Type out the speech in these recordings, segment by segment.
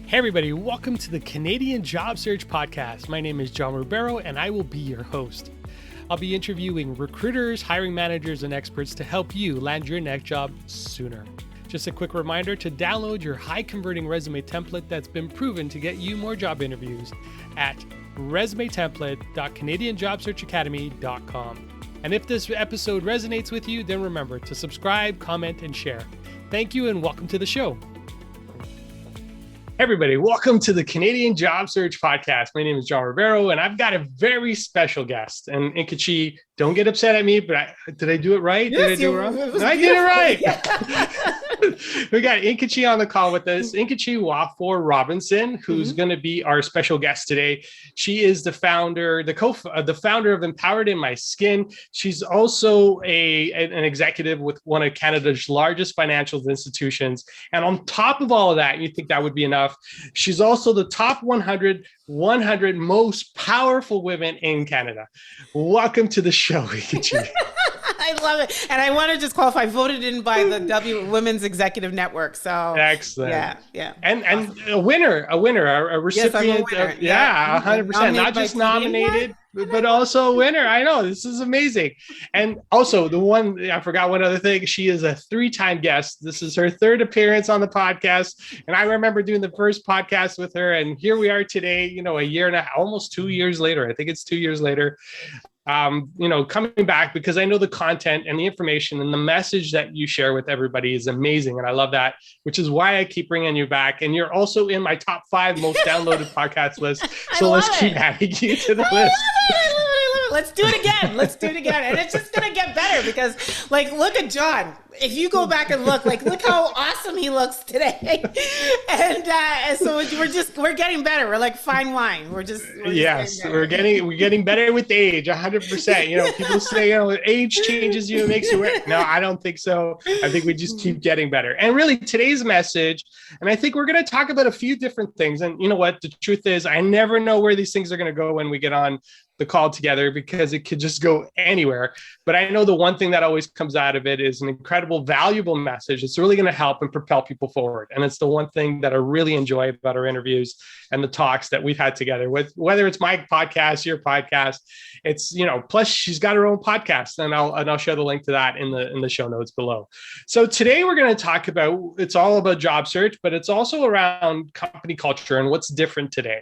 Hey everybody, welcome to the Canadian Job Search Podcast. My name is John Ribeiro and I will be your host. I'll be interviewing recruiters, hiring managers, and experts to help you land your next job sooner. Just a quick reminder to download your high-converting resume template that's been proven to get you more job interviews at resumetemplate.canadianjobsearchacademy.com. And if this episode resonates with you, then remember to subscribe, comment, and share. Thank you and welcome to the show. Hey everybody, welcome to the Canadian Job Search Podcast. My name is John Ribeiro, and I've got a very special guest. And Nkechi, don't get upset at me, but did I do it right? Yes, did I do it wrong? No, I did it right. We got Nkechi on the call with us. Nkechi Nwafor-Robinson, who's going to be our special guest today. She is the founder, the founder of Empowered in My Skin. She's also an executive with one of Canada's largest financial institutions. And on top of all of that, you think that would be enough, she's also the top 100 most powerful women in Canada. Welcome to the show, Nkechi. I love it. And I want to just qualify, voted in by the Women's Executive Network. So excellent. Yeah. And awesome. a winner, a recipient. Yes, 100%. Not just nominated, but also a winner. I know, this is amazing. And also I forgot one other thing. She is a 3-time guest. This is her 3rd appearance on the podcast. And I remember doing the first podcast with her. And here we are today, a year and a half, almost 2 years later. I think it's 2 years later. Coming back because I know the content and the information and the message that you share with everybody is amazing. And I love that, which is why I keep bringing you back. And you're also in my top 5 most downloaded podcast list. So let's keep adding you to the list. Let's do it again. And it's just going to get better because look at John. If you go back and look how awesome he looks today. And so we're getting better. We're like fine wine. We're getting better with age, 100%. People say, age changes you, makes you work. No, I don't think so. I think we just keep getting better. And really today's message, and I think we're going to talk about a few different things. And you know what? The truth is I never know where these things are going to go when we get on the call together because it could just go anywhere. But I know the one thing that always comes out of it is an incredible, valuable message. It's really going to help and propel people forward. And it's the one thing that I really enjoy about our interviews and the talks that we've had together with, whether it's my podcast, your podcast, it's, plus she's got her own podcast and I'll share the link to that in the show notes below. So today we're going to talk about, it's all about job search, but it's also around company culture and what's different today.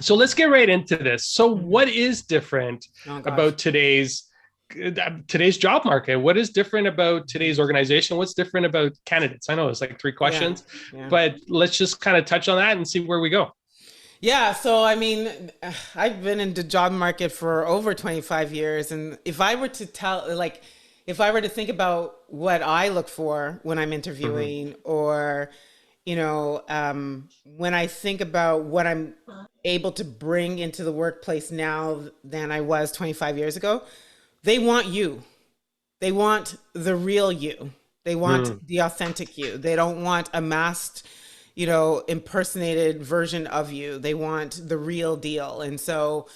So let's get right into this. So what is different about today's job market? What is different about today's organization? What's different about candidates? I know it's like 3 questions, but let's just kind of touch on that and see where we go. Yeah. So, I mean, I've been in the job market for over 25 years. And if I were to think about what I look for when I'm interviewing or when I think about what I'm able to bring into the workplace now than I was 25 years ago, they want you. They want the real you. They want the authentic you. They don't want a masked, impersonated version of you. They want the real deal. And so,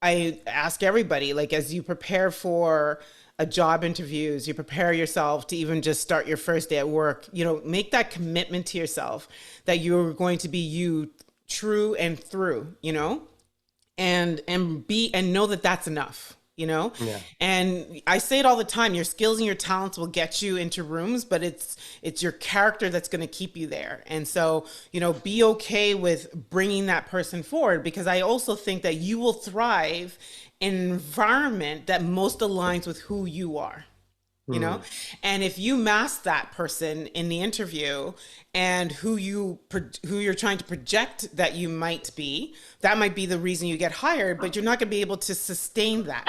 I ask everybody, as you prepare for a job interviews, you prepare yourself to even just start your first day at work, make that commitment to yourself that you're going to be you true and through, and know that that's enough, And I say it all the time, your skills and your talents will get you into rooms, but it's your character that's going to keep you there. And so, be okay with bringing that person forward, because I also think that you will thrive in an environment that most aligns with who you are, and if you mask that person in the interview and who you're trying to project that you might be, that might be the reason you get hired, but you're not going to be able to sustain that.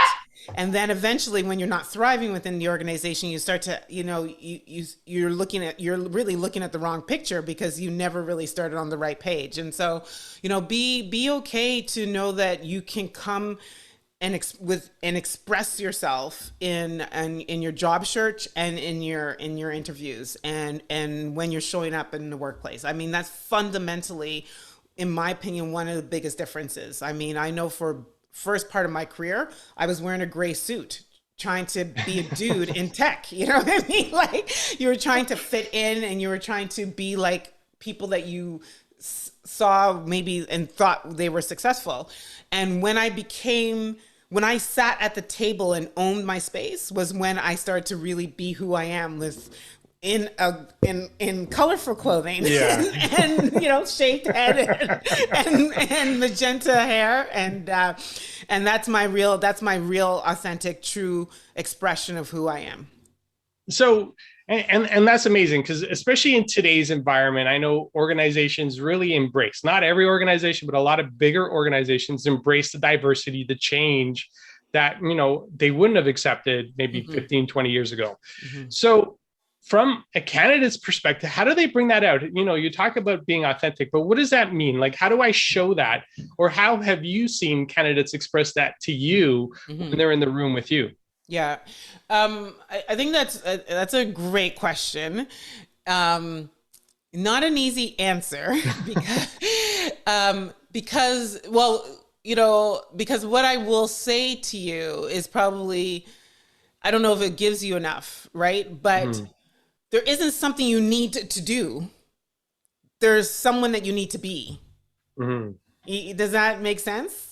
And then eventually when you're not thriving within the organization, you start to, you're really looking at the wrong picture because you never really started on the right page. And so, be okay to know that you can come and express yourself in your job search and in your interviews and when you're showing up in the workplace. I mean, that's fundamentally, in my opinion, one of the biggest differences. I mean, I know for first part of my career, I was wearing a gray suit trying to be a dude in tech. You know what I mean? Like, you were trying to fit in, and you were trying to be like people that you saw maybe and thought they were successful. And when I sat at the table and owned my space was when I started to really be who I am, with in colorful clothing, and you know, shaved head and magenta hair, and that's my real authentic, true expression of who I am. So, and that's amazing, because especially in today's environment, I know organizations really embrace, not every organization, but a lot of bigger organizations embrace the diversity, the change that, you know, they wouldn't have accepted maybe 15, 20 years ago. So from a candidate's perspective, how do they bring that out? You know, you talk about being authentic, but what does that mean? Like, how do I show that? Or how have you seen candidates express that to you when they're in the room with you? Yeah. I think that's a great question. Not an easy answer because what I will say to you is probably, I don't know if it gives you enough, right? But there isn't something you need to do. There's someone that you need to be. Does that make sense?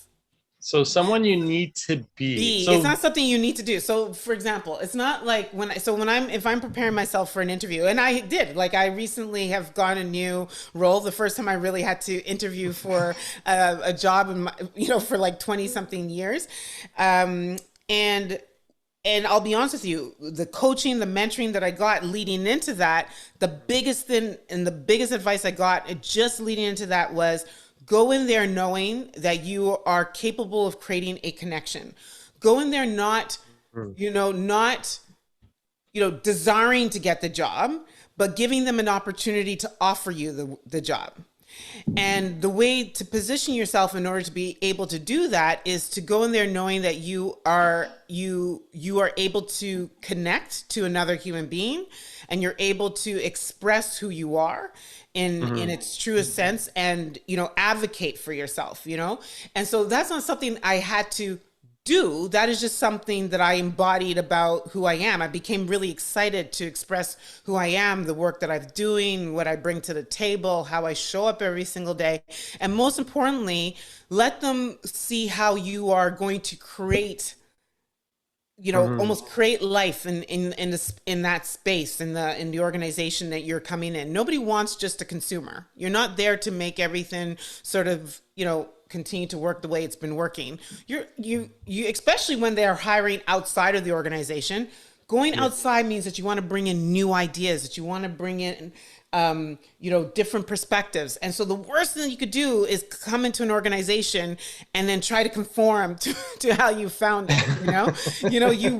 So someone you need to be. So, it's not something you need to do. So for example, it's not like if I'm preparing myself for an interview, and I did, like, I recently have gotten a new role. The first time I really had to interview for a job for like 20 something years. And I'll be honest with you, the coaching, the mentoring that I got leading into that, the biggest thing and the biggest advice I got just leading into that was, go in there knowing that you are capable of creating a connection. Go in there not desiring to get the job, but giving them an opportunity to offer you the job. And the way to position yourself in order to be able to do that is to go in there knowing that you are able to connect to another human being, and you're able to express who you are in its truest sense, and, you know, advocate for yourself, you know? And so that's not something I had to do. That is just something that I embodied about who I am. I became really excited to express who I am, the work that I'm doing, what I bring to the table, how I show up every single day. And most importantly, let them see how you are going to create, you know, almost create life in that space, in the organization that you're coming in. Nobody wants just a consumer. You're not there to make everything sort of, you know, continue to work the way it's been working. You especially when they're hiring outside of the organization. Going outside means that you want to bring in new ideas, that you want to bring in different perspectives. And so the worst thing you could do is come into an organization and then try to conform to how you found it. You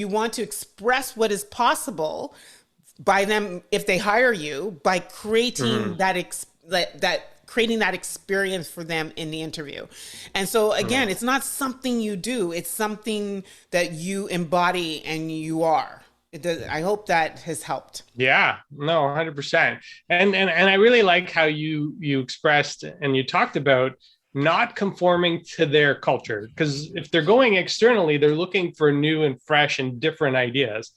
want to express what is possible by them, if they hire you, by creating creating that experience for them in the interview. And so again, it's not something you do, it's something that you embody and you are. I hope that has helped. Yeah, no, 100%. And I really like how you expressed and you talked about not conforming to their culture, because if they're going externally, they're looking for new and fresh and different ideas.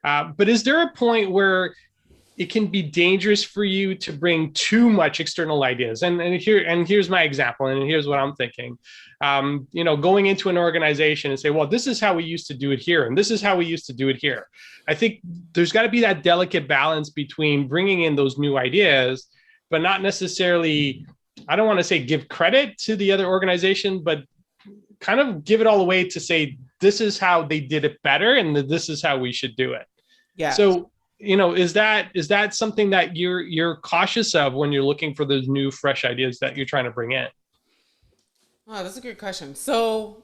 But is there a point where it can be dangerous for you to bring too much external ideas? And here's my example, and here's what I'm thinking. Going into an organization and say, well, this is how we used to do it here, and this is how we used to do it here. I think there's got to be that delicate balance between bringing in those new ideas, but not necessarily, I don't want to say give credit to the other organization, but kind of give it all away to say, this is how they did it better, and this is how we should do it. Yeah. So, is that something that you're cautious of when you're looking for those new, fresh ideas that you're trying to bring in? Oh, that's a good question. So,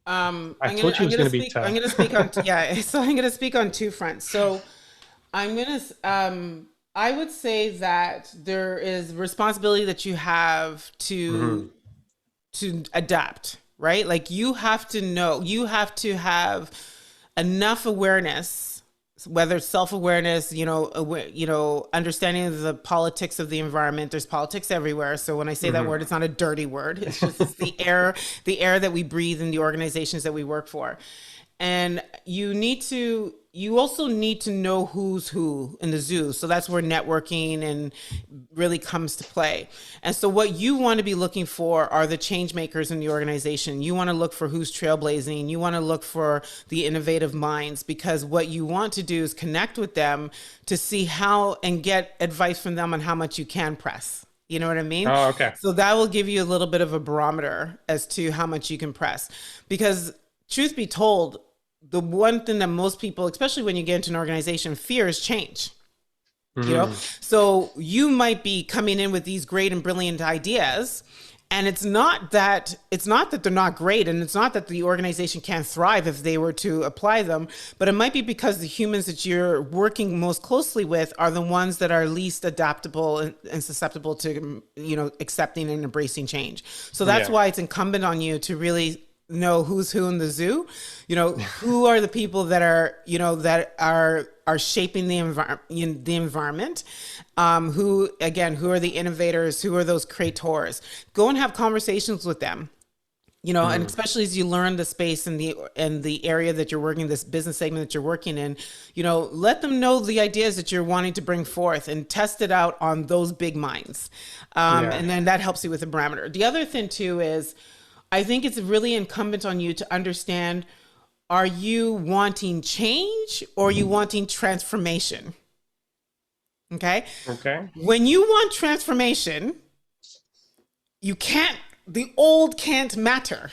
I told you it was going to be tough. I'm going to speak on So I'm going to speak on two fronts. So I'm going to I would say that there is responsibility that you have to adapt, right? Like, you have to know, you have to have enough awareness whether it's self-awareness, understanding of the politics of the environment. There's politics everywhere. So when I say that word, it's not a dirty word. It's just the air that we breathe in the organizations that we work for. And you also need to know who's who in the zoo. So that's where networking and really comes to play. And so what you want to be looking for are the change makers in the organization. You want to look for who's trailblazing. You want to look for the innovative minds, because what you want to do is connect with them to see how and get advice from them on how much you can press. You know what I mean? Oh, okay. So that will give you a little bit of a barometer as to how much you can press. Because truth be told, the one thing that most people, especially when you get into an organization, fear is change. So you might be coming in with these great and brilliant ideas, and it's not that they're not great, and it's not that the organization can't thrive if they were to apply them, but it might be because the humans that you're working most closely with are the ones that are least adaptable and susceptible to accepting and embracing change. So that's why it's incumbent on you to really know who's who in the zoo. Who are the people that are shaping the environment, who are the innovators, who are those creators. Go and have conversations with them, and especially as you learn the space and the area that you're working, this business segment that you're working in, let them know the ideas that you're wanting to bring forth and test it out on those big minds. And then that helps you with the barometer. The other thing too is, I think it's really incumbent on you to understand, are you wanting change or are you wanting transformation? Okay. When you want transformation, the old can't matter.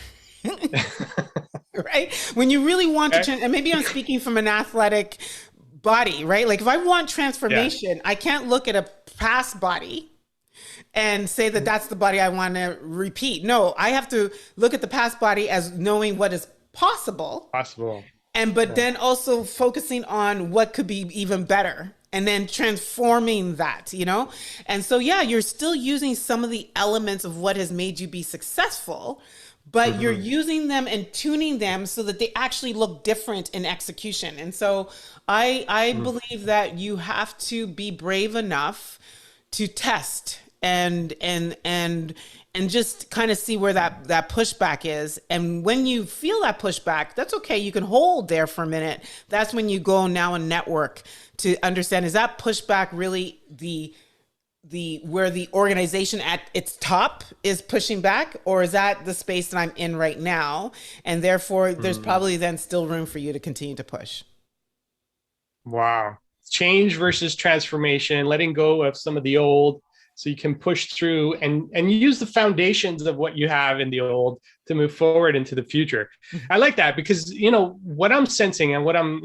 Right? When you really want to change, and maybe I'm speaking from an athletic body, right? Like if I want transformation, I can't look at a past body and say that that's the body I want to repeat. No, I have to look at the past body as knowing what is possible. But then also focusing on what could be even better, and then transforming that, And so, you're still using some of the elements of what has made you be successful, but you're using them and tuning them so that they actually look different in execution. And so I believe that you have to be brave enough to test and just kind of see where that pushback is. And when you feel that pushback, that's okay. You can hold there for a minute. That's when you go now and network to understand, is that pushback really the where the organization at its top is pushing back, or is that the space that I'm in right now? And therefore there's probably then still room for you to continue to push. Wow. Change versus transformation, letting go of some of the old, so you can push through and use the foundations of what you have in the old to move forward into the future. I like that, because, what I'm sensing and what I'm,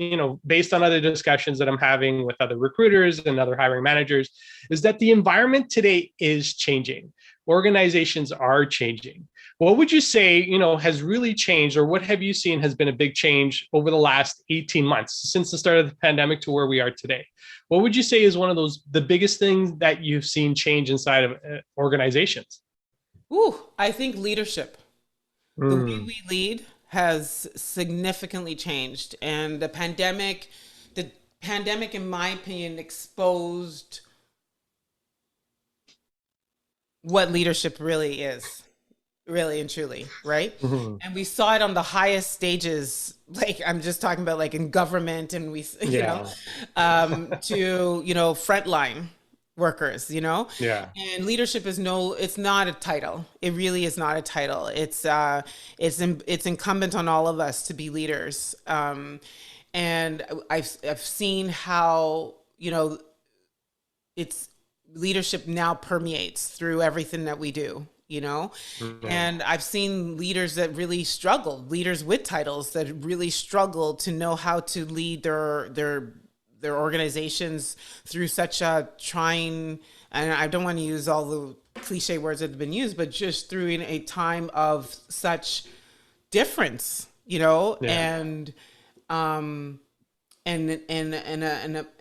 based on other discussions that I'm having with other recruiters and other hiring managers, is that the environment today is changing. Organizations are changing. What would you say, has really changed, or what have you seen has been a big change over the last 18 months since the start of the pandemic to where we are today? What would you say is one of the biggest things that you've seen change inside of organizations? I think leadership. The way we lead has significantly changed. And the pandemic, in my opinion, exposed what leadership really is. Really and truly, right? And we saw it on the highest stages, like I'm just talking about like in government, and we, to, frontline workers, and leadership is it's not a title. It really is not a title. It's incumbent on all of us to be leaders. And I've seen how, it's leadership now permeates through everything that we do. And I've seen leaders that really struggle, leaders with titles that really struggle to know how to lead their organizations through such a trying, and I don't want to use all the cliche words that have been used, but just through in a time of such difference, and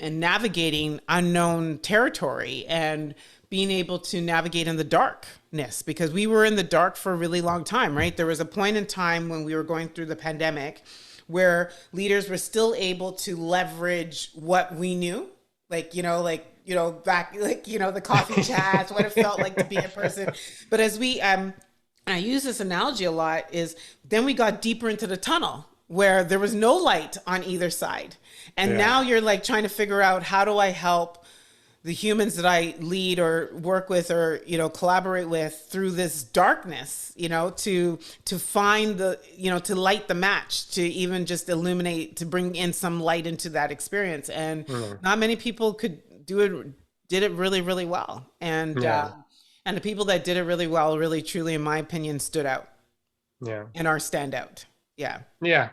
navigating unknown territory and being able to navigate in the darkness, because we were in the dark for a really long time, right? There was a point in time when we were going through the pandemic where leaders were still able to leverage what we knew, back, the coffee chats, what it felt like to be a person. But as we, I use this analogy a lot, is then we got deeper into the tunnel where there was no light on either side. And now you're like trying to figure out, how do I help the humans that I lead or work with or, collaborate with through this darkness, to find to light the match, to even just illuminate, to bring in some light into that experience. And not many people did it really, really well. And the people that did it really well, really, truly, in my opinion, stood out. Yeah. And are standout. Yeah. Yeah.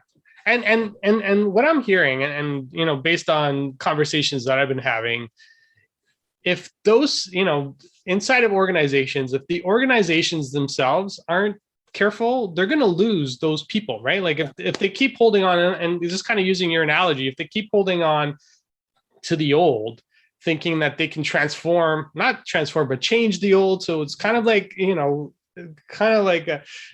And what I'm hearing and based on conversations that I've been having, if those, inside of organizations, if the organizations themselves aren't careful, they're going to lose those people, right? Like if they keep holding on, and just kind of using your analogy, if they keep holding on to the old, thinking that they can not transform, but change the old. So it's kind of like,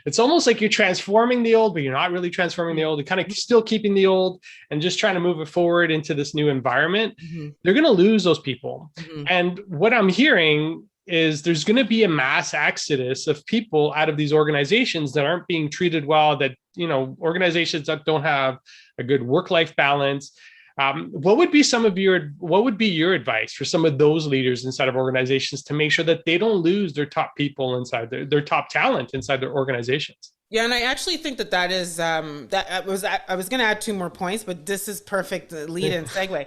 it's almost like you're transforming the old, but you're not really transforming the old. You're kind of still keeping the old and just trying to move it forward into this new environment. They're going to lose those people. And what I'm hearing is there's going to be a mass exodus of people out of these organizations that aren't being treated well, that, organizations that don't have a good work-life balance. What would be your advice for some of those leaders inside of organizations to make sure that they don't lose their top people inside their top talent inside their organizations? Yeah, and I actually think that is I was going to add two more points, but this is perfect lead and segue.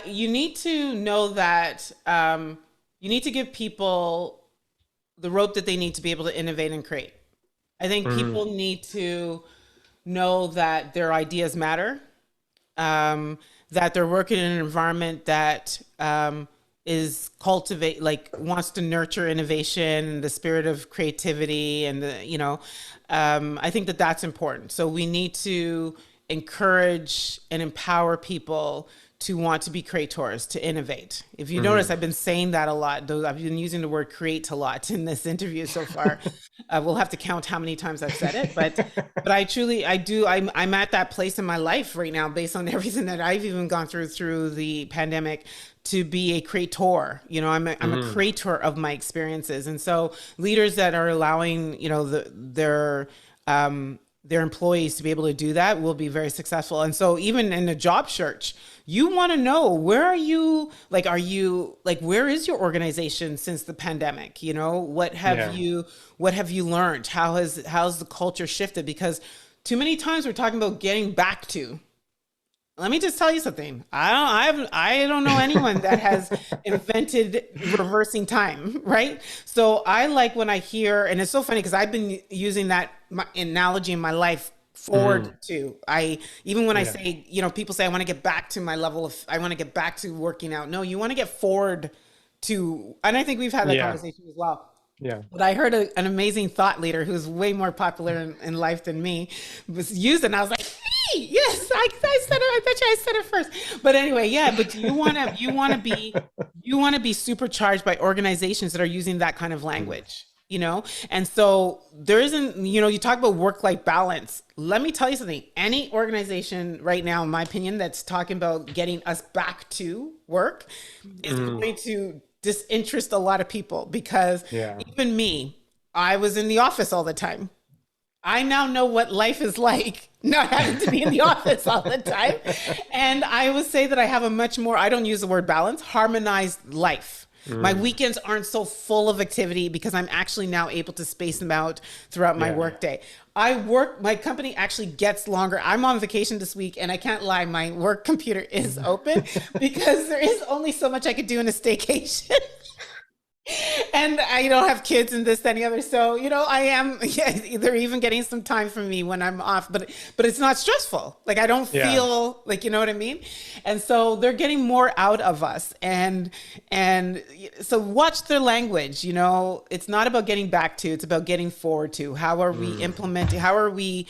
You need to know that you need to give people the rope that they need to be able to innovate and create. I think people need to know that their ideas matter. That they're working in an environment that wants to nurture innovation and the spirit of creativity, and I think that that's important. So we need to encourage and empower people to want to be creators, to innovate. If you notice, I've been saying that a lot. I've been using the word create a lot in this interview so far. We'll have to count how many times I've said it, but I'm at that place in my life right now, based on everything that I've even gone through the pandemic, to be a creator. I'm a creator of my experiences. And so leaders that are allowing, their employees to be able to do that will be very successful. And so even in a job search, you want to know, where is your organization since the pandemic? What have you learned? How's the culture shifted? Because too many times we're talking about getting back to. Let me just tell you something. I don't know anyone that has invented reversing time, right? So I like when I hear, and it's so funny because I've been using that analogy in my life forward to. I say, people say I want to get back to my level of, I want to get back to working out. No, you want to get forward to, and I think we've had that conversation as well. Yeah. But I heard an amazing thought leader who's way more popular in life than me was used it, and I was like, hey, yes, I said it. I bet you I said it first. But anyway, but you want to be supercharged by organizations that are using that kind of language. And so there isn't, you talk about work-life balance. Let me tell you something. Any organization right now, in my opinion, that's talking about getting us back to work is going to disinterest a lot of people, because even me, I was in the office all the time. I now know what life is like not having to be in the office all the time. And I would say that I have a much more, I don't use the word balance, harmonized life. My weekends aren't so full of activity because I'm actually now able to space them out throughout my workday. My company actually gets longer. I'm on vacation this week, and I can't lie, my work computer is open because there is only so much I could do in a staycation. And I don't have kids and this, that, and the other. So, I am, they're even getting some time from me when I'm off, but it's not stressful. Like, I don't feel like, you know what I mean? And so they're getting more out of us. And so watch their language, it's not about getting back to, it's about getting forward to. How are we implementing? How are we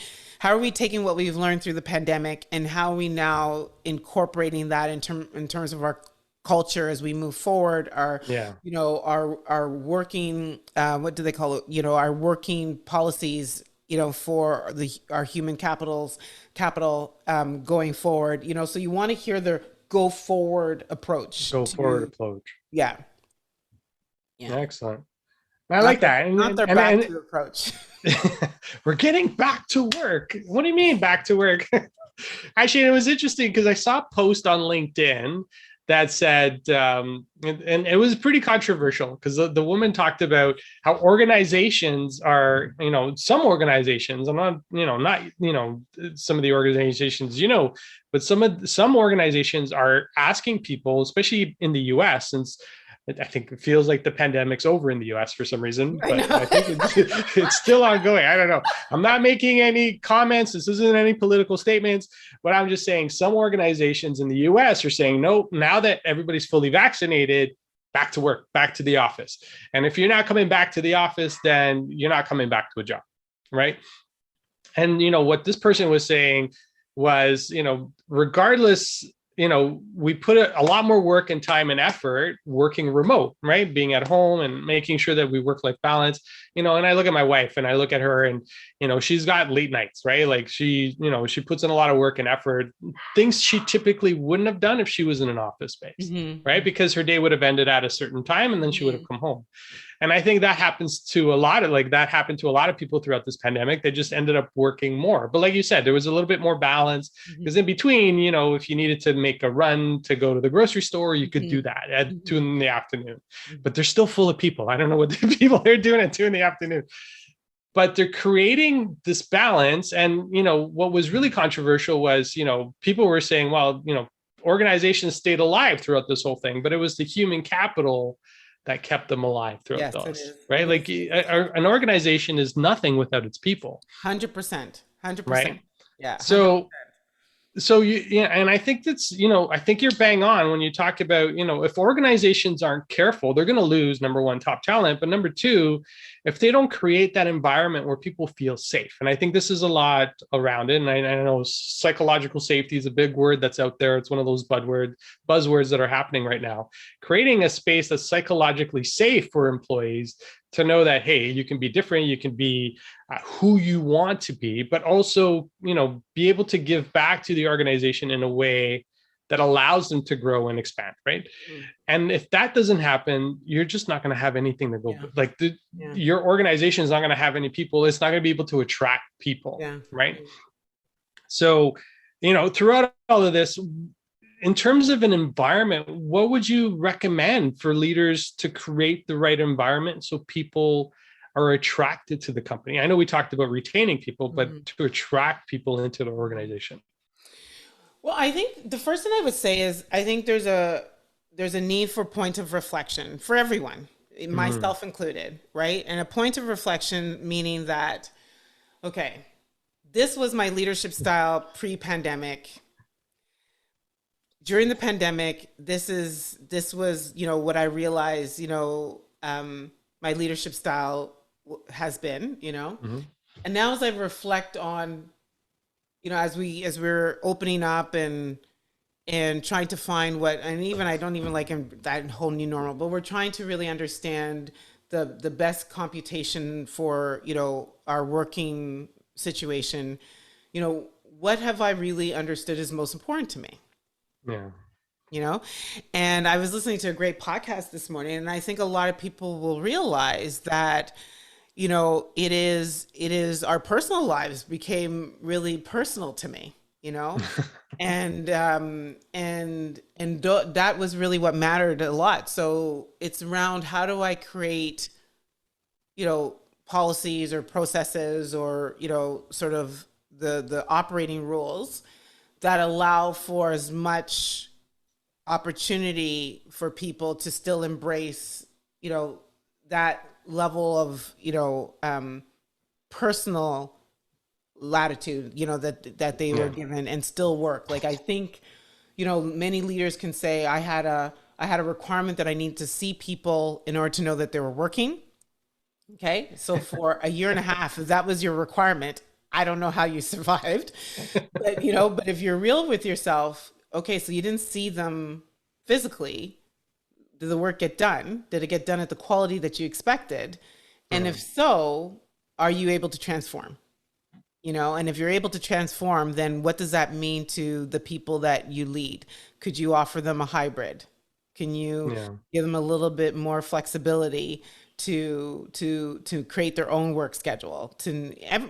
taking what we've learned through the pandemic, and how are we now incorporating that in terms of our culture as we move forward, our working, what do they call it? Our working policies, for our human capital going forward, so you want to hear their go forward approach. Yeah. Yeah. Excellent. I like that. Not their back to approach. We're getting back to work. What do you mean back to work? Actually, it was interesting because I saw a post on LinkedIn that said, and it was pretty controversial because the woman talked about how organizations are, some organizations, I'm not some of the organizations, but some organizations are asking people, especially in the US, since I think it feels like the pandemic's over in the US for some reason, but I think it's still ongoing. I don't know. I'm not making any comments. This isn't any political statements, but I'm just saying some organizations in the US are saying, no, now that everybody's fully vaccinated, back to work, back to the office. And if you're not coming back to the office, then you're not coming back to a job, right? And, what this person was saying was, regardless, we put a lot more work and time and effort working remote, right? Being at home and making sure that we work-life balance, and I look at my wife and I look at her and, she's got late nights, right? Like she puts in a lot of work and effort, things she typically wouldn't have done if she was in an office space, right? Because her day would have ended at a certain time and then she would have come home. And I think that happened to a lot of people throughout this pandemic. They just ended up working more. But like you said, there was a little bit more balance because in between, if you needed to make a run to go to the grocery store, you could do that at 2 in the afternoon. But they're still full of people. I don't know what the people are doing at 2 in the afternoon. But they're creating this balance. And, what was really controversial was, people were saying, well, organizations stayed alive throughout this whole thing, but it was the human capital that kept them alive throughout those, right? Like an organization is nothing without its people. 100%. Right? Yeah. 100%. So and I think that's, I think you're bang on when you talk about, if organizations aren't careful, they're going to lose, number one, top talent, but number two, if they don't create that environment where people feel safe. And I think this is a lot around it. And I know psychological safety is a big word that's out there. It's one of those buzzwords that are happening right now. Creating a space that's psychologically safe for employees to know that, hey, you can be different, you can be who you want to be, but also, be able to give back to the organization in a way that allows them to grow and expand, right? And if that doesn't happen, you're just not going to have anything to go. Your organization is not going to have any people. It's not going to be able to attract people, right? So, throughout all of this, in terms of an environment, what would you recommend for leaders to create the right environment so people are attracted to the company? I know we talked about retaining people, but to attract people into the organization. Well, I think the first thing I would say is I think there's a need for point of reflection for everyone, myself included, right? And a point of reflection meaning that, okay, this was my leadership style pre-pandemic. During the pandemic, this was, what I realized, my leadership style has been, and now as I reflect on, as we're opening up and trying to find I don't even like that whole new normal, but we're trying to really understand the best computation for, our working situation, what have I really understood is most important to me? Yeah. And I was listening to a great podcast this morning, and I think a lot of people will realize that, it is our personal lives became really personal to me, and that was really what mattered a lot. So it's around how do I create, policies or processes or, sort of the operating rules that allow for as much opportunity for people to still embrace, that level of, personal latitude, that they were given and still work. Like, I think, many leaders can say, I had a requirement that I need to see people in order to know that they were working. Okay. So for a year and a half, if that was your requirement, I don't know how you survived, but, but if you're real with yourself, okay, so you didn't see them physically. Did the work get done? Did it get done at the quality that you expected? And if so, are you able to transform? you know, and if you're able to transform, then what does that mean to the people that you lead? Could you offer them a hybrid? Can you Yeah. give them a little bit more flexibility to create their own work schedule?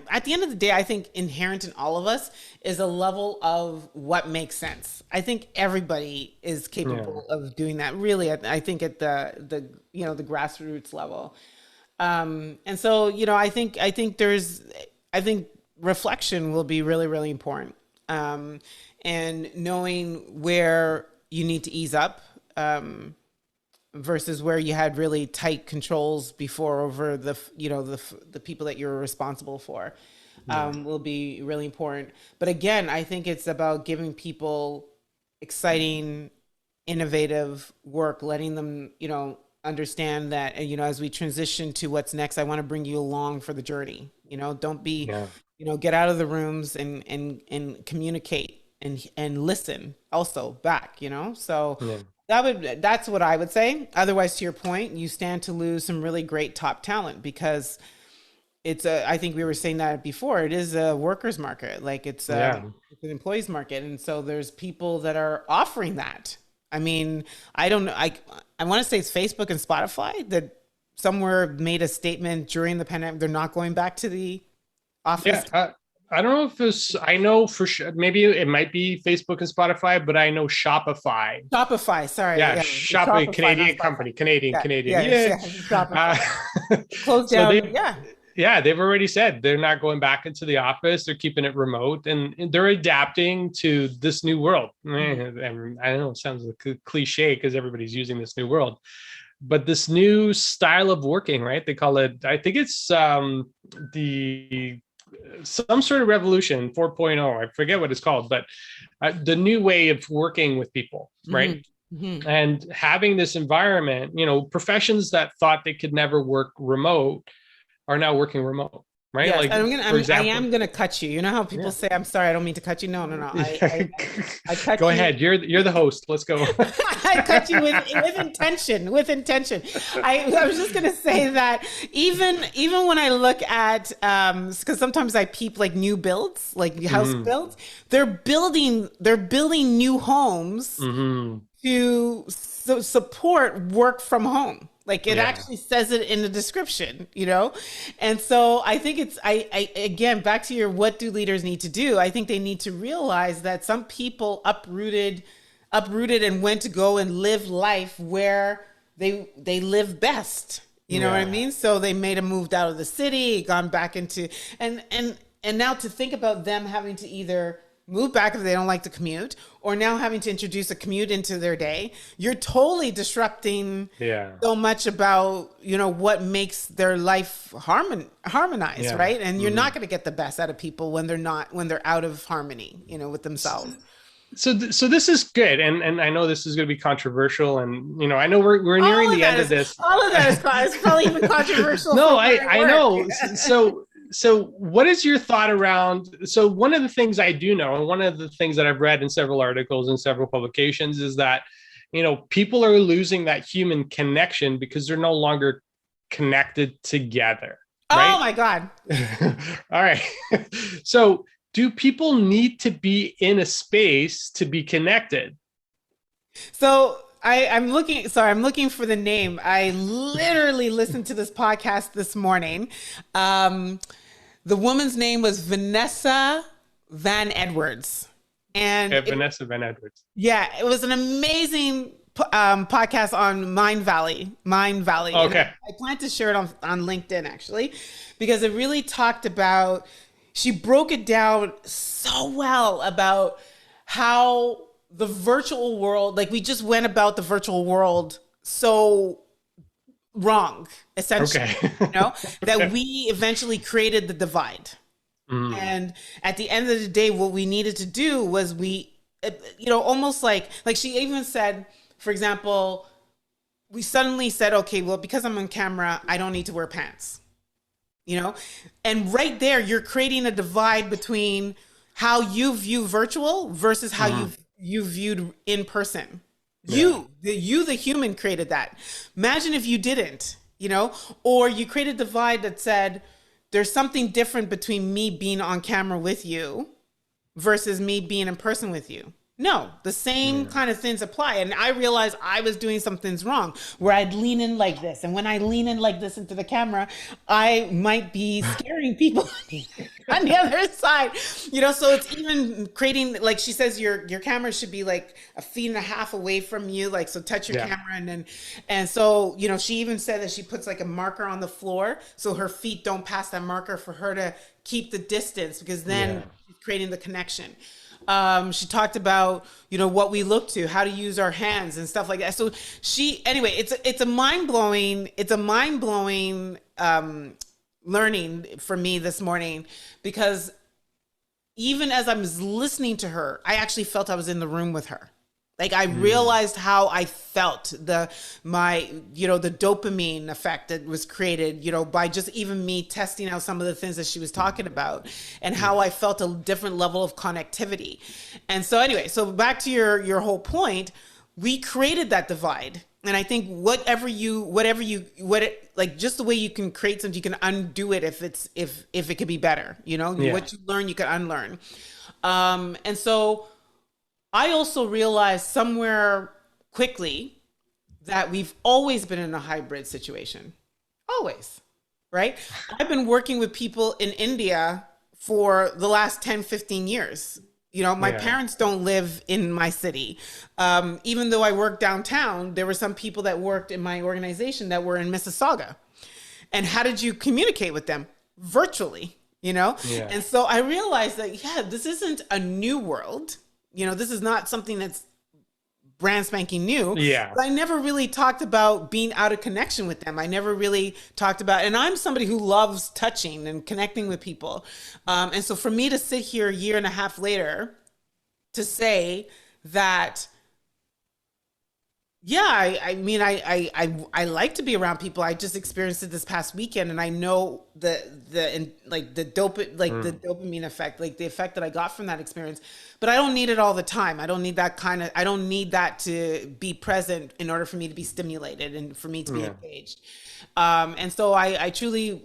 At the end of the day, I think inherent in all of us is a level of what makes sense. I think everybody is capable of doing that. Really, I think at the you know, the grassroots level. And so, you know, I think reflection will be really, really important. And knowing where you need to ease up, versus where you had really tight controls before over the, you know, the people that you're responsible for, will be really important. But again, I think it's about giving people exciting, innovative work, letting them, you know, understand that, you know, as we transition to what's next, I want to bring you along for the journey. You know, don't be, you know, get out of the rooms and communicate and listen also back, you know? So that's what I would say. Otherwise, to your point, you stand to lose some really great top talent, because I think we were saying that before, it is a workers market. Like it's an employees market. And so there's people that are offering that. I mean, I don't know. I want to say it's Facebook and Spotify that somewhere made a statement during the pandemic. They're not going back to the office. Yeah. I don't know if this, I know for sure, maybe it might be Facebook and Spotify, but I know Shopify. Sorry. Yeah. Shopify, Canadian company, Canadian. Shopify. Closed down. They've already said they're not going back into the office. They're keeping it remote, and they're adapting to this new world. And I know it sounds like a cliche because everybody's using this new world, but this new style of working, right? They call it, I think it's some sort of revolution 4.0. I forget what it's called, but the new way of working with people, right? Mm-hmm. And having this environment, you know, professions that thought they could never work remote are now working remote, right? Yes, like, I am going to cut you. You know how people say, I'm sorry, I don't mean to cut you. No. I cut go ahead. You're the host. Let's go. I cut you with intention, I was just going to say that even when I look at, because sometimes I peep like new builds, like house builds, they're building new homes to support work from home. Like it actually says it in the description, you know? And so I think I again, back to your, what do leaders need to do? I think they need to realize that some people uprooted and went to go and live life where they live best. You know what I mean? So they made a moved out of the city, gone back into, and now to think about them having to either move back if they don't like the commute, or now having to introduce a commute into their day, you're totally disrupting so much about, you know, what makes their life harmonized, right? And you're not going to get the best out of people when they're out of harmony, you know, with themselves. So this is good, and I know this is going to be controversial, and you know, I know we're nearing the end of this. All of that is probably even controversial. No, I know. So what is your thought around, so one of the things I do know, and one of the things that I've read in several articles and several publications, is that, you know, people are losing that human connection because they're no longer connected together. Right? Oh my God. All right. So do people need to be in a space to be connected? So I'm looking for the name. I literally listened to this podcast this morning. The woman's name was Vanessa Van Edwards. And Vanessa Van Edwards. Yeah, it was an amazing podcast on Mind Valley. Okay. I plan to share it on LinkedIn, actually, because it really talked about, she broke it down so well about how the virtual world, like we just went about the virtual world so wrong, essentially, you know, that we eventually created the divide. And at the end of the day, what we needed to do was you know, almost like she even said, for example, we suddenly said, okay, well, because I'm on camera, I don't need to wear pants, you know? And right there, you're creating a divide between how you view virtual versus how you viewed in person. The human created that. Imagine if you didn't, you know, or you created a divide that said, there's something different between me being on camera with you versus me being in person with you. No, the same kind of things apply. And I realized I was doing some things wrong where I'd lean in like this. And when I lean in like this into the camera, I might be scaring people on the other side. So it's even creating, like she says, your camera should be like 1.5 feet away from you. Like, so touch your camera. And so, she even said that she puts like a marker on the floor so her feet don't pass that marker for her to keep the distance, because then she's creating the connection. She talked about, what we look to, how to use our hands and stuff like that. So anyway, it's a mind blowing learning for me this morning, because even as I was listening to her, I actually felt I was in the room with her. Like, I realized how I felt the dopamine effect that was created, by just even me testing out some of the things that she was talking about, and how I felt a different level of connectivity. And so anyway, so back to your whole point, we created that divide. And I think just the way you can create something, you can undo it if it could be better, what you learn, you can unlearn. And so I also realized somewhere quickly that we've always been in a hybrid situation. Always, right? I've been working with people in India for the last 10, 15 years. My parents don't live in my city. Even though I work downtown, there were some people that worked in my organization that were in Mississauga. And how did you communicate with them? Virtually, And so I realized that, this isn't a new world. This is not something that's brand spanking new. Yeah. But I never really talked about being out of connection with them. I never really talked about, and I'm somebody who loves touching and connecting with people. And so for me to sit here a year and a half later to say that, I like to be around people. I just experienced it this past weekend, and I know the dopamine effect, like the effect that I got from that experience. But I don't need it all the time. I don't need that to be present in order for me to be stimulated and for me to be engaged. And so I truly,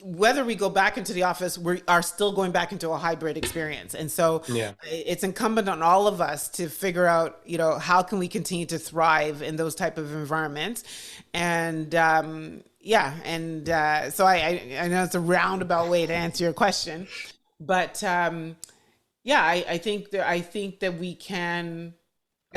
whether we go back into the office, we are still going back into a hybrid experience. And so it's incumbent on all of us to figure out, how can we continue to thrive in those type of environments. And so I know it's a roundabout way to answer your question, but I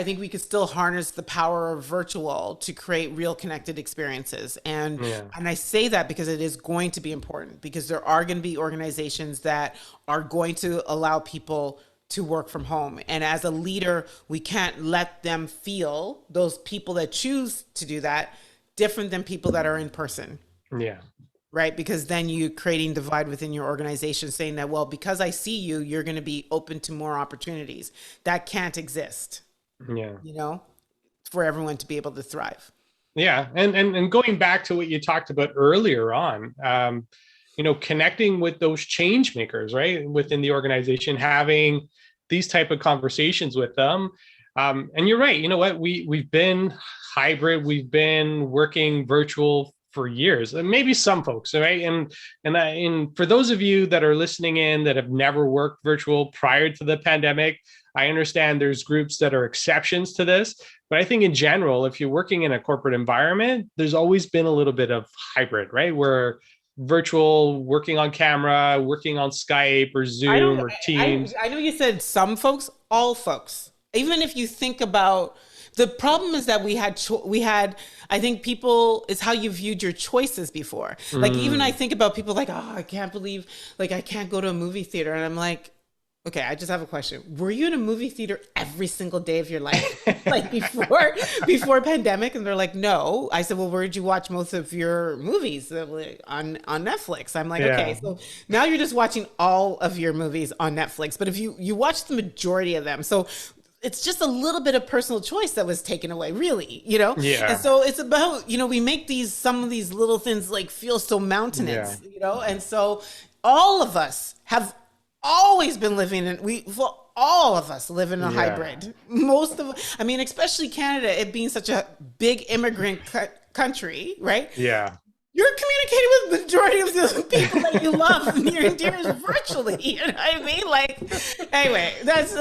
think we could still harness the power of virtual to create real connected experiences. And I say that because it is going to be important, because there are going to be organizations that are going to allow people to work from home. And as a leader, we can't let them feel, those people that choose to do that, different than people that are in person. Yeah. Right? Because then you're creating divide within your organization, saying that, well, because I see you, you're going to be open to more opportunities. That can't exist. Yeah. For everyone to be able to thrive. Yeah. And going back to what you talked about earlier on, connecting with those change makers, right, within the organization, having these type of conversations with them. And you're right. You know what? We've been hybrid. We've been working virtual for years, and maybe some folks, right? And for those of you that are listening in that have never worked virtual prior to the pandemic, I understand there's groups that are exceptions to this, but I think in general, if you're working in a corporate environment, there's always been a little bit of hybrid, right? Where virtual, working on camera, working on Skype or Zoom or Teams. I know you said some folks, all folks. Even if you think about, the problem is that we had, I think people, is how you viewed your choices before. Like, even I think about people like, I can't believe, like, I can't go to a movie theater. And I'm like, okay, I just have a question. Were you in a movie theater every single day of your life? Like before pandemic? And they're like, no. I said, well, where did you watch most of your movies? On Netflix. I'm like, okay, so now you're just watching all of your movies on Netflix. But if you watch the majority of them, so it's just a little bit of personal choice that was taken away, really, Yeah. And so it's about, we make some of these little things like feel so mountainous, And so all of us have always been living all of us live in a hybrid. Especially Canada, it being such a big immigrant country, right? Yeah. You're communicating with the majority of the people that you love near and dear virtually. You know what I mean? Like, anyway, that's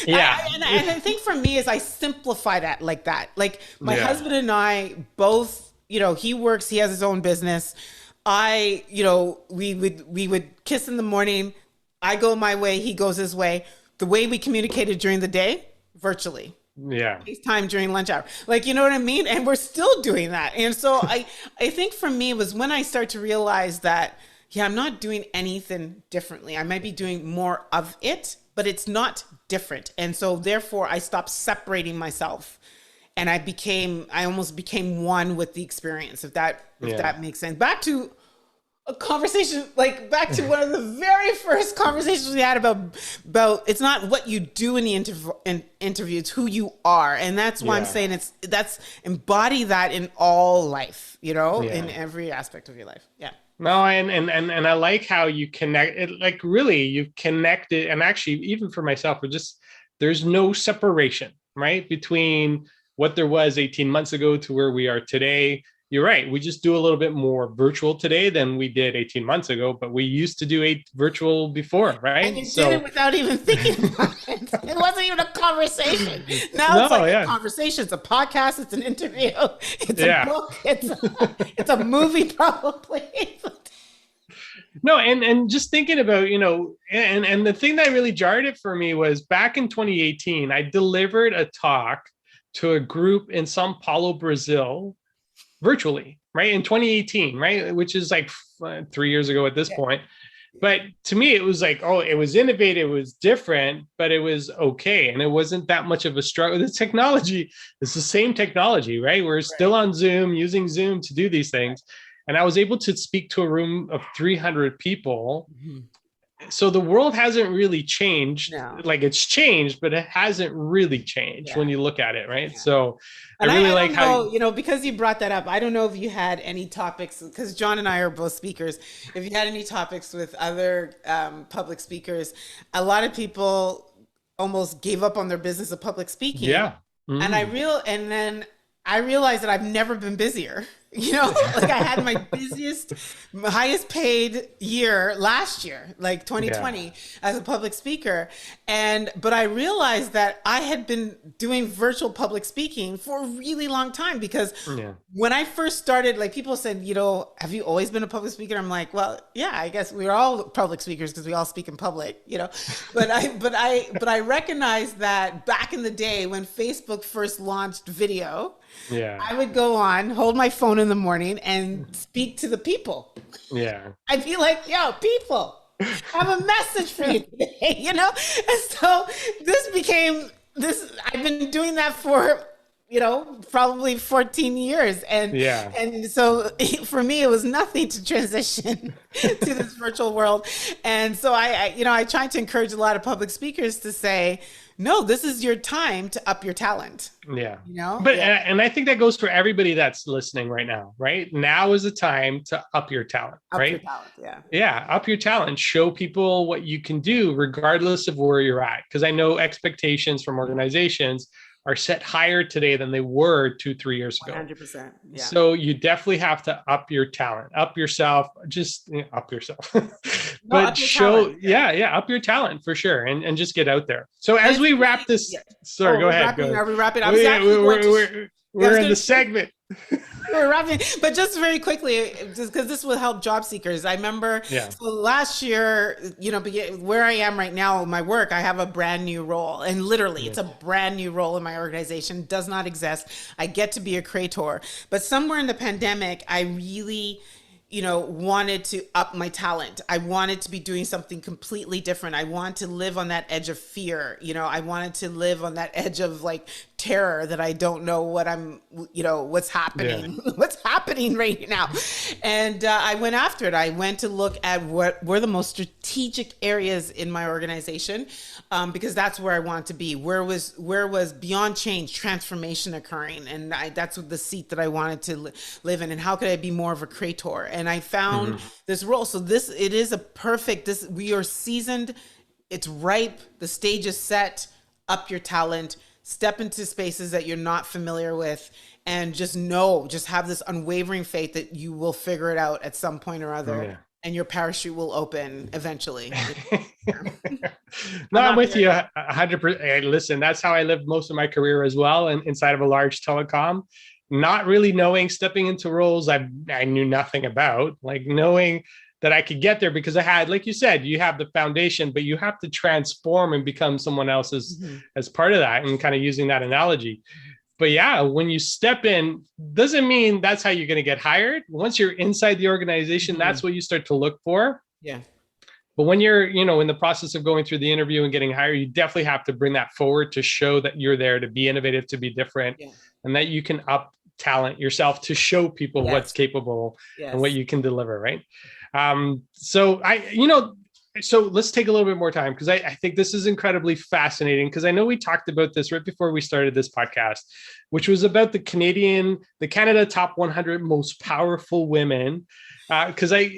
Yeah. and I think for me is I simplify that like that. Like my husband and I both, he works, he has his own business. We would kiss in the morning. I go my way, he goes his way. The way we communicated during the day, virtually. Yeah. FaceTime during lunch hour. Like, you know what I mean? And we're still doing that. And so I think for me it was when I start to realize that, I'm not doing anything differently. I might be doing more of it, but it's not different. And so therefore I stopped separating myself and I almost became one with the experience, if that makes sense. Back to a conversation, like back to one of the very first conversations we had about it's not what you do in the interview, it's who you are. And that's why I'm saying that's embody that in all life, in every aspect of your life. Yeah. No, and I like how you connect it, like really you've connected. And actually, even for myself, there's no separation, right? Between what there was 18 months ago to where we are today. You're right. We just do a little bit more virtual today than we did 18 months ago, but we used to do virtual before, right? And you did it without even thinking about it. It wasn't even a conversation. Now it's like a conversation. It's a podcast. It's an interview. It's a book. It's a movie, probably. No, and just thinking about, and the thing that really jarred it for me was back in 2018, I delivered a talk to a group in Sao Paulo, Brazil, virtually, right? In 2018, right? Which is like 3 years ago at this point. But to me, it was like, it was innovative, it was different, but it was okay. And it wasn't that much of a struggle. The technology is the same technology, right? We're still on Zoom, using Zoom to do these things. And I was able to speak to a room of 300 people. Mm-hmm. So the world hasn't really changed. No. Like it's changed, but it hasn't really changed when you look at it, right? Yeah. So and I really like how, because you brought that up, I don't know if you had any topics, because John and I are both speakers. If you had any topics with other public speakers, a lot of people almost gave up on their business of public speaking. Yeah. Mm-hmm. And then I realized that I've never been busier. Like I had my highest paid year last year, like 2020 as a public speaker. But I realized that I had been doing virtual public speaking for a really long time because when I first started, like people said, have you always been a public speaker? I'm like, well, yeah, I guess we're all public speakers because we all speak in public, but I recognized that back in the day when Facebook first launched video, I would go on, hold my phone in the morning and speak to the people. Yeah. I'd be like, people, I have a message for you today, And so I've been doing that for, probably 14 years. And so for me, it was nothing to transition to this virtual world. And so I try to encourage a lot of public speakers to say, no, this is your time to up your talent. Yeah. But and I think that goes for everybody that's listening right now, right? Now is the time to up your talent, right? Up your talent, yeah, up your talent. Show people what you can do regardless of where you're at. Because I know expectations from organizations are set higher today than they were 2-3 years ago. 100%. Yeah. So you definitely have to up your talent, up yourself, just up yourself. But up show, up your talent for sure. And just get out there. So as we wrap this, sorry, go ahead. Are we wrapping? We're in the segment. We're wrapping, but just very quickly, just because this will help job seekers. I remember so last year, where I am right now, my work, I have a brand new role, and literally it's a brand new role in my organization, does not exist. I get to be a creator, but somewhere in the pandemic, I really wanted to up my talent. I wanted to be doing something completely different. I want to live on that edge of fear. I wanted to live on that edge of like terror that I don't know what what's happening, what's happening right now. And I went after it. I went to look at what were the most strategic areas in my organization, because that's where I want to be. Where was beyond change, transformation occurring? And that's the seat that I wanted to live in. And how could I be more of a creator? And I found this role. So it is a perfect, we are seasoned. It's ripe. The stage is set. Up your talent. Step into spaces that you're not familiar with and just have this unwavering faith that you will figure it out at some point or other. Yeah. And your parachute will open eventually. No, I'm with you 100%. Listen, that's how I lived most of my career as well. And inside of a large telecom, not really knowing, stepping into roles I knew nothing about, like knowing that I could get there because I had, like you said, you have the foundation, but you have to transform and become someone else as part of that, and kind of using that analogy. But yeah, when you step in, doesn't mean that's how you're going to get hired. Once you're inside the organization, that's what you start to look for. Yeah. But when you're, in the process of going through the interview and getting hired, you definitely have to bring that forward to show that you're there to be innovative, to be different, and that you can up talent yourself to show people what's capable and what you can deliver. Right. So let's take a little bit more time, because I think this is incredibly fascinating, because I know we talked about this right before we started this podcast, which was about the Canada top 100 most powerful women. Because I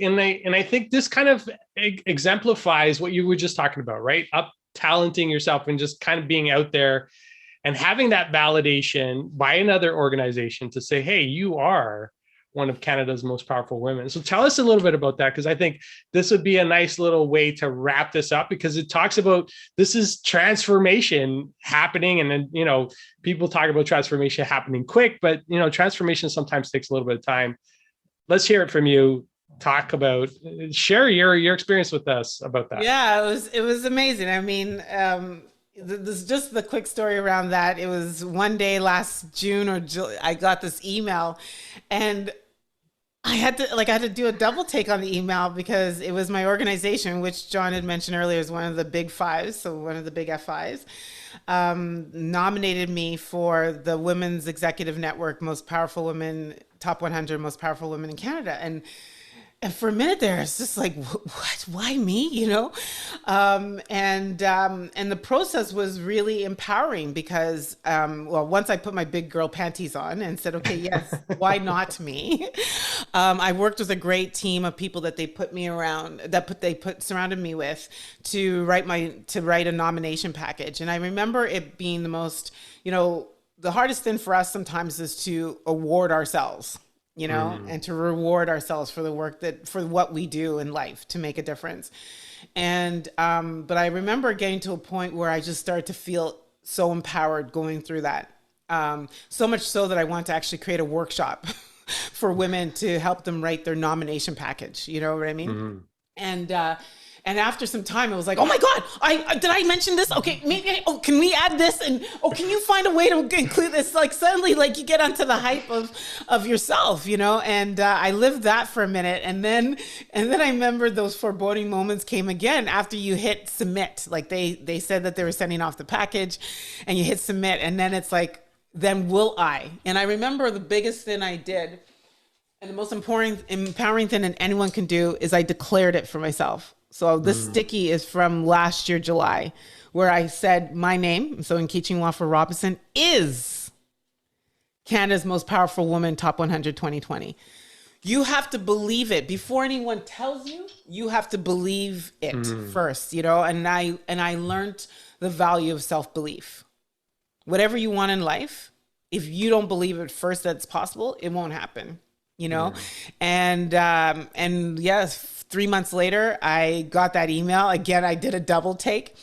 think this kind of exemplifies what you were just talking about, right? Up talenting yourself and just kind of being out there and having that validation by another organization to say, hey, you are one of Canada's most powerful women. So tell us a little bit about that, because I think this would be a nice little way to wrap this up, because it talks about this is transformation happening. And then, people talk about transformation happening quick, but, transformation sometimes takes a little bit of time. Let's hear it from you. Share your experience with us about that. Yeah, it was amazing. I mean, this just the quick story around that. It was one day last June or July, I got this email, and I had to do a double take on the email, because it was my organization, which John had mentioned earlier is one of the big fives. So one of the big F5s nominated me for the Women's Executive Network, Most Powerful Women, Top 100 Most Powerful Women in Canada. And for a minute there, it's just like, what? Why me? And the process was really empowering, because, once I put my big girl panties on and said, okay, yes, why not me? I worked with a great team of people that they put me around, surrounded me with, to write a nomination package. And I remember it being the most, the hardest thing for us sometimes is to award ourselves. And to reward ourselves for the work for what we do in life to make a difference. And, but I remember getting to a point where I just started to feel so empowered going through that. So much so that I want to actually create a workshop for women to help them write their nomination package. You know what I mean? And after some time, it was like, oh my God, did I mention this? Okay, maybe, can we add this? And, can you find a way to include this? Like suddenly, like you get onto the hype of yourself, and I lived that for a minute. And then I remember those foreboding moments came again after you hit submit. Like they said that they were sending off the package, and you hit submit. And then it's like, then will I? And I remember the biggest thing I did, and the most empowering thing that anyone can do, is I declared it for myself. So this sticky is from last year, July, where I said my name, so Nkechi Nwafor-Robinson, is Canada's most powerful woman, top 100 2020. You have to believe it. Before anyone tells you, you have to believe it first, and I learned the value of self-belief. Whatever you want in life, if you don't believe it first that it's possible, it won't happen, And yes, 3 months later, I got that email. Again, I did a double take.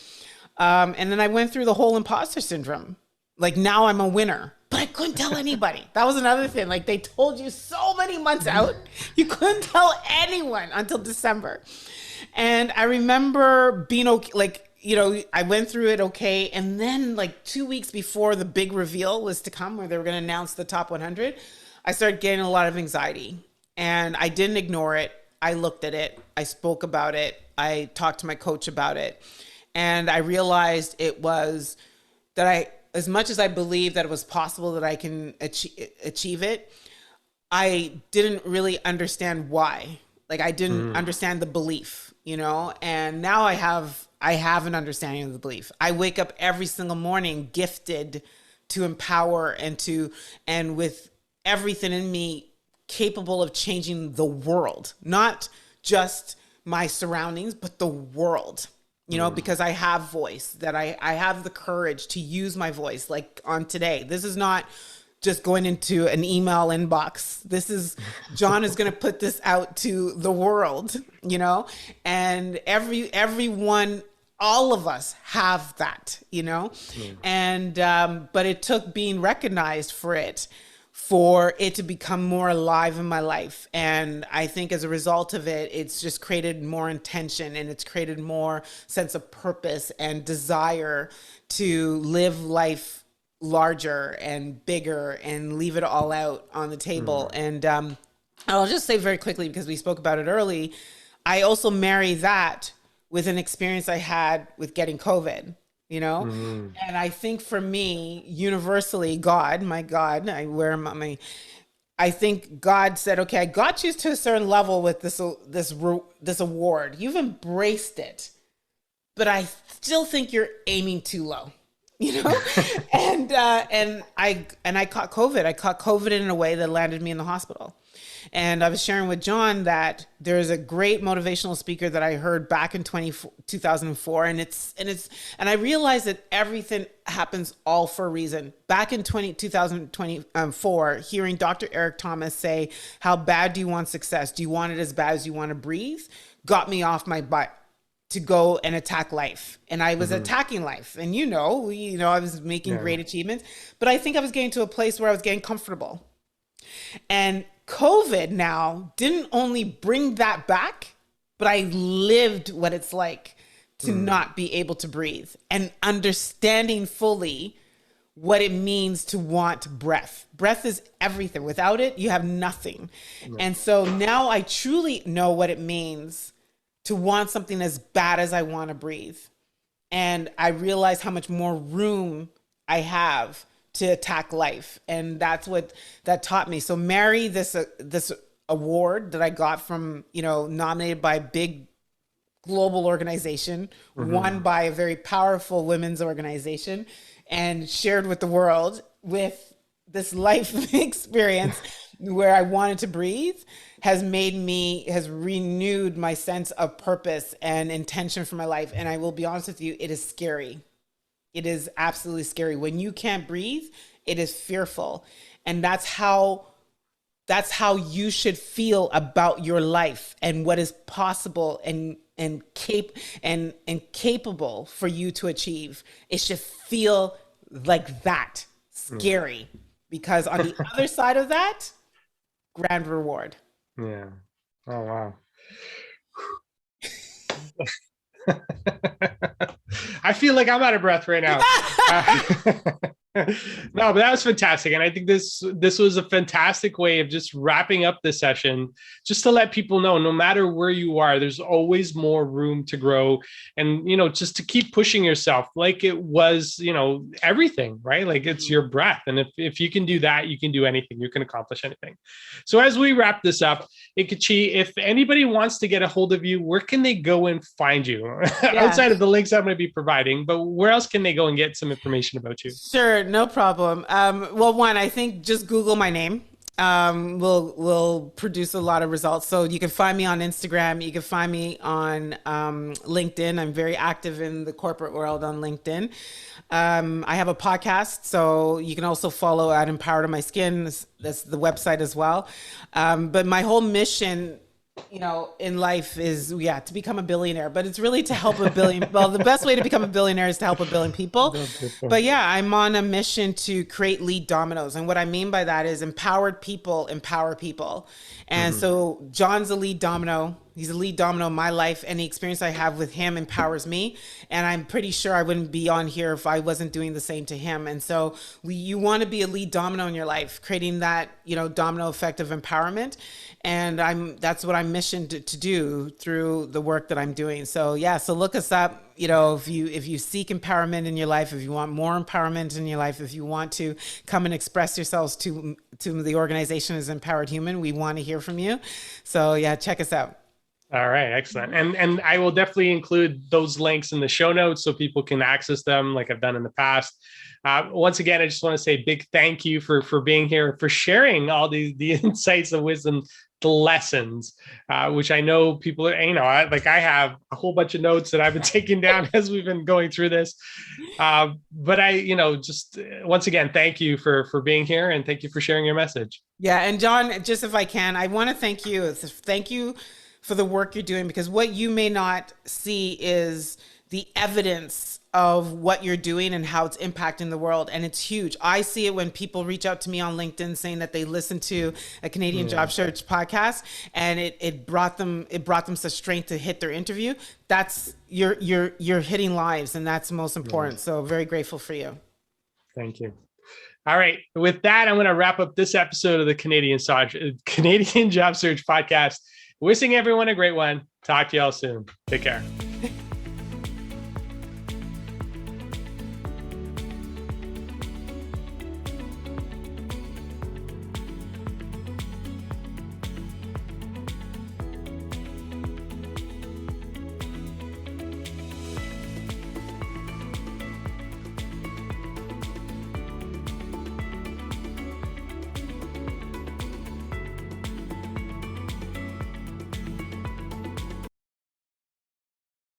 And then I went through the whole imposter syndrome. Like, now I'm a winner, but I couldn't tell anybody. That was another thing. Like, they told you so many months out, you couldn't tell anyone until December. And I remember being okay, like, I went through it okay. And then like 2 weeks before the big reveal was to come, where they were going to announce the top 100, I started getting a lot of anxiety, and I didn't ignore it. I looked at it. I spoke about it. I talked to my coach about it. And I realized it was that as much as I believed that it was possible that I can achieve it, I didn't really understand why. Like, I didn't understand the belief, and now I have an understanding of the belief. I wake up every single morning gifted to empower and with everything in me capable of changing the world, not just my surroundings, but the world, because I have voice, that I have the courage to use my voice. Like on today, this is not just going into an email inbox. John is going to put this out to the world, and everyone, all of us have that, and, but it took being recognized for it to become more alive in my life. And I think as a result of it, it's just created more intention, and it's created more sense of purpose and desire to live life larger and bigger and leave it all out on the table. And I'll just say very quickly, because we spoke about it early, I also marry that with an experience I had with getting COVID, and I think for me, universally, my God, I think God said, okay, I got you to a certain level with this award. You've embraced it, but I still think you're aiming too low. And I caught COVID. I caught COVID in a way that landed me in the hospital. And I was sharing with John that there's a great motivational speaker that I heard back in 2004. And I realized that everything happens all for a reason. Back in 2024, hearing Dr. Eric Thomas say, how bad do you want success? Do you want it as bad as you want to breathe? Got me off my butt to go and attack life. And I was attacking life. And I was making great achievements, but I think I was getting to a place where I was getting comfortable. And COVID now didn't only bring that back, but I lived what it's like to not be able to breathe, and understanding fully what it means to want breath. Breath is everything. Without it, you have nothing. And so now I truly know what it means to want something as bad as I want to breathe. And I realize how much more room I have to attack life. And that's what that taught me. So marry this award that I got from, nominated by a big global organization, won by a very powerful women's organization, and shared with the world with this life experience where I wanted to breathe, has renewed my sense of purpose and intention for my life. And I will be honest with you, it is scary. It is absolutely scary. When you can't breathe, it is fearful. And that's how you should feel about your life and what is possible and capable for you to achieve. It should feel like that, scary, because on the other side of that, grand reward. Yeah. Oh, wow. I feel like I'm out of breath right now. No, but that was fantastic. And I think this was a fantastic way of just wrapping up this session, just to let people know, no matter where you are, there's always more room to grow. And, just to keep pushing yourself like it was, everything, right? Like it's your breath. And if you can do that, you can do anything. You can accomplish anything. So as we wrap this up, Nkechi, if anybody wants to get a hold of you, where can they go and find you? Outside of the links I'm going to be providing, but where else can they go and get some information about you? Sure, no problem. Well, one, I think just Google my name. Will produce a lot of results. So you can find me on Instagram. You can find me on LinkedIn. I'm very active in the corporate world on LinkedIn. I have a podcast, so you can also follow at Empowered on My Skin. That's the website as well. But my whole mission, in life is, to become a billionaire, but it's really to help a billion. Well, the best way to become a billionaire is to help a billion people. But I'm on a mission to create lead dominoes. And what I mean by that is empowered people empower people. And so John's a lead domino. He's a lead domino in my life. Any experience I have with him empowers me. And I'm pretty sure I wouldn't be on here if I wasn't doing the same to him. And so you want to be a lead domino in your life, creating that, domino effect of empowerment. And that's what I'm missioned to do through the work that I'm doing. So so look us up. If you seek empowerment in your life, if you want more empowerment in your life, if you want to come and express yourselves to the organization as Empowered Human, we want to hear from you. So check us out. All right, excellent. And I will definitely include those links in the show notes so people can access them like I've done in the past. Once again, I just want to say a big thank you for being here, for sharing all the insights of wisdom, the lessons, which I know people are, I have a whole bunch of notes that I've been taking down as we've been going through this. But just once again, thank you for being here, and thank you for sharing your message. Yeah. And John, just if I can, I want to thank you. Thank you for the work you're doing, because what you may not see is the evidence of what you're doing and how it's impacting the world. And it's huge. I see it when people reach out to me on LinkedIn saying that they listen to a Canadian Job Search podcast, and it brought them such strength to hit their interview. That's you're hitting lives, and that's the most important. So very grateful for you. Thank you. All right. With that, I'm going to wrap up this episode of the Canadian Job Search podcast. Wishing everyone a great one. Talk to y'all soon. Take care.